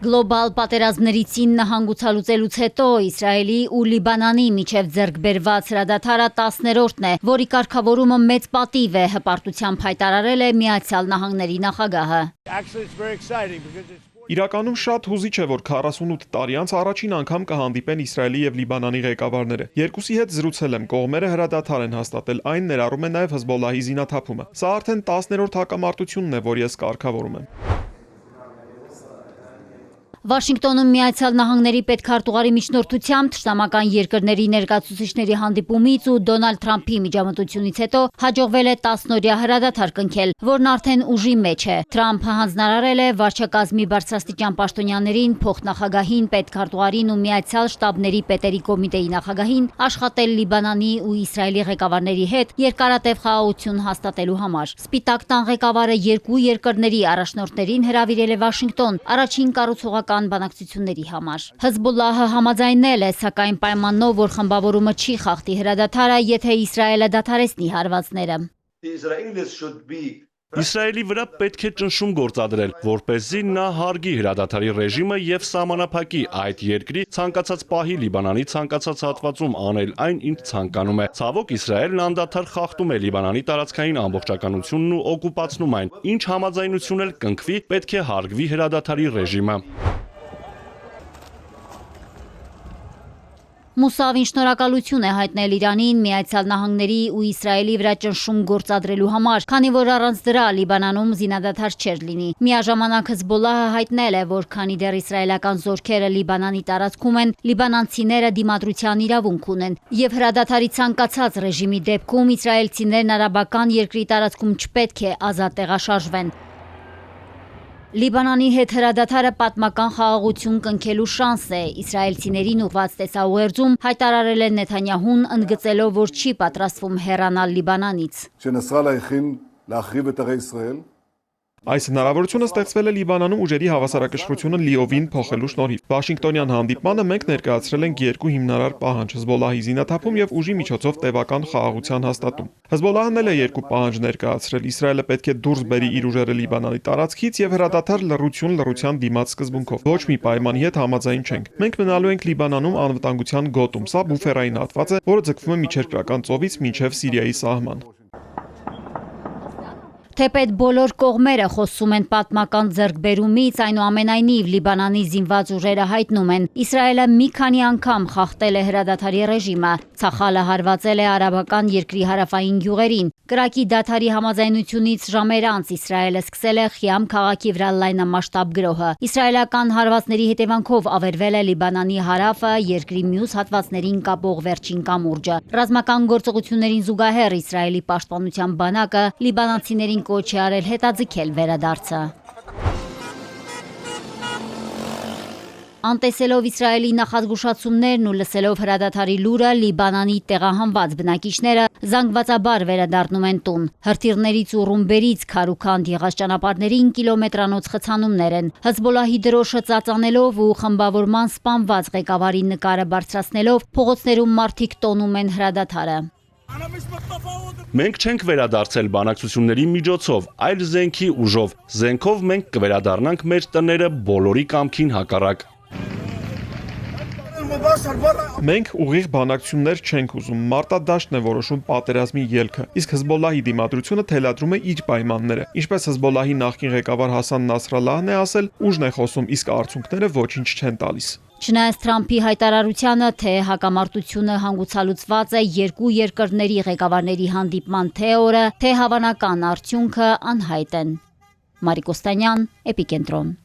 Գլոբալ պատերազմներից 9 հանգուցալուծելուց հետո Իսրայելի ու Լիբանանի միջև ձեռք բերված հրադադարը 10-րդն է, որի կարգավորումը մեծ պատիվ է, հպարտությամբ հայտարարել է Միացյալ Նահանգների նախագահը։ Իրականում շատ հուզիչ է, որ 48 տարի անց առաջին անգամ կհանդիպեն Իսրայելի եւ Լիբանանի ղեկավարները։ Երկուսի հետ զրուցել եմ, կողմերը հրադադար են հաստատել, այն ներառում է նաեւ Հեզբոլլահի զինաթափումը։ Սա արդեն 10-րդ հակամարտությունն է, որ ես կարգավորում եմ։ Վաշինգտոնում Միացյալ Նահանգների պետքարտուղարի միջնորդությամբ թշնամական երկրների ներկայացուցիչների հանդիպումից ու Դոնալդ Թրամփի միջամտությունից հետո հաջողվել է 10-օրյա հրադադար կնքել, որն արդեն ուժի մեջ է։ Թրամփը հանձնարարել է վարչակազմի բարձրաստիճան պաշտոնյաներին, փոխնախագահին, պետքարտուղարին ու Միացյալ Շտաբների պետերի կոմիտեի նախագահին աշխատել Լիբանանի ու Իսրայելի ղեկավարների հետ երկարատև խաղաղություն հաստատելու համար։ Սպիտակ տան ղեկավարը երկու երկրների առաջնորդներին հրավիրել է Վաշինգտոն առաջին կառուցողական բանակցությունների համար։ Հեզբոլլահը համաձայնել է, սակայն պայմանով, որ խմբավորումը չի խախտի հրադադարը, եթե Իսրայելը դադարեցնի հարվածները։ Իսրայելի վրա պետք է ճնշում գործադրել, որպեսզի նա հարգի հրադադարի ռեժիմը եւ սահմանափակի այդ երկրի ցանկացած պահի Լիբանանի ցանկացած հատվածում անել այն, ինչ ցանկանում է։ Ցավոք Իսրայելն անդադար խախտում է Լիբանանի տարածքային ամբողջականությունն ու օկուպացնում այն։ Ինչ համաձայնություն էլ կնքվի, պետք է հարգվի հրադադարի ռեժիմը։ Մուսավին շնորհակալություն է հայտնել Իրանին, Միացյալ Նահանգների ու Իսրայելի վրա ճնշում գործադրելու համար, քանի որ առանց դրա Լիբանանում զինադադար չէր լինի։ Միաժամանակ Հեզբոլլահը հայտնել է, որ քանի դեռ իսրայելական զորքերը Լիբանանի տարածքում են, լիբանանցիները դիմադրության իրավունք ունեն, եւ հրադադարի ցանկացած ռեժիմի դեպքում իսրայելցիներն արաբական երկրի տարածքում չպետք է ազատ տեղաշարժվեն։ Լիբանանի հետ հրադադարը պատմական խաղաղություն կնքելու շանս է, իսրայելցիներին ուղղված տեսաուղերձում հայտարարել է Նեթանյահուն, ընդգծելով, որ չի պատրաստվում հեռանալ Լիբանանից։ Այս հնարավորությունը ստեղծվել է Լիբանանում ուժերի հավասարակշռությունը լիովին փոխելու շնորհիվ։ Վաշինգտոնյան հանդիպմանը մենք ներկայացրել ենք երկու հիմնարար պահանջ՝ Հեզբոլլահի զինաթափում եւ ուժի միջոցով տևական խաղաղության հաստատում։ Հեզբոլլահն էլ է երկու պահանջ ներկայացրել։ Իսրայելը պետք է դուրս բերի իր ուժերը Լիբանանի տարածքից եւ հրադադար լռության դիմաց սկզբունքով։ Ոչ մի պայմանի հետ համաձայն չենք։ Մենք մնալու ենք Լիբանանում անվտանգության գոտում։ Սա բուֆերային հատված է, որը ձգվում է միջերկրական ծովից մինչև Սիրիայի սահման։ Թեպետ բոլոր կողմերը խոսում են պատմական ձեռքբերումից, այնուամենայնիվ Լիբանանի զինված ուժերը հայտնում են, Իսրայելը մի քանի անգամ խախտել է հրադադարի ռեժիմը, Ցախալը հարվածել է արաբական երկրի հարավային գյուղերին։ Կրակի դադարի համաձայնությունից ժամեր անց Իսրայելը սկսել է Խիամ քաղաքի վրա լայնամասշտաբ գրոհը։ Իսրայելական հարվածների հետևանքով ավերվել է Լիբանանի հարավը, երկրի մյուս հատվածներին կապող վերջին կամուրջը։ Ռազմական գործողություններին զուգահեռ Իսրայելի պաշտպանության բանակը լիբանանցիներին կոչ է արել հետաձգել վերադարձը։ Անտեսելով Իսրայելի նախազգուշացումներն ու լսելով հրադադարի լուրը, Լիբանանի տեղահանված բնակիչները զանգվածաբար վերադառնում են տուն։ Հրթիռներից ու ռումբերից քարուքանդ եղած ճանապարհներին կիլոմետրանոց խցանումներ են։ Հեզբոլլահի դրոշը ծածանելով ու խմբավորման սպանված ղեկավարի նկարը բարձրացնելով փողոցներում մարդիկ տոնում են հրադադարը։ Մենք չենք վերադարձել բանակցությունների միջոցով, այլ զենքի ուժով։ Զենքով մենք կվերադառնանք մեր տները բոլորի կամքին հակառակ։ Մենք ուղիղ բանակցություններ չենք ուզում, մարտադաշտն է որոշում պատերազմի ելքը, իսկ Հեզբոլլահի դիմադրությունը թելադրում է իր պայմանները։ Ինչպես Հեզբոլլահի նախկին ղեկավար Հասան Նասրալլահն է ասել, ուժն է խոսում, իսկ արդյունքները ոչինչ չեն տալիս։ Չնայած Թրամփի հայտարարությանը, թե հակամարտությունը հանգուցալուծված է երկու երկրների ղեկավարների հանդիպման թե օրը, թե հավանական արդյունքը անհայտ են։ Մարիկ Օստանյան, Էպիկենտրոն։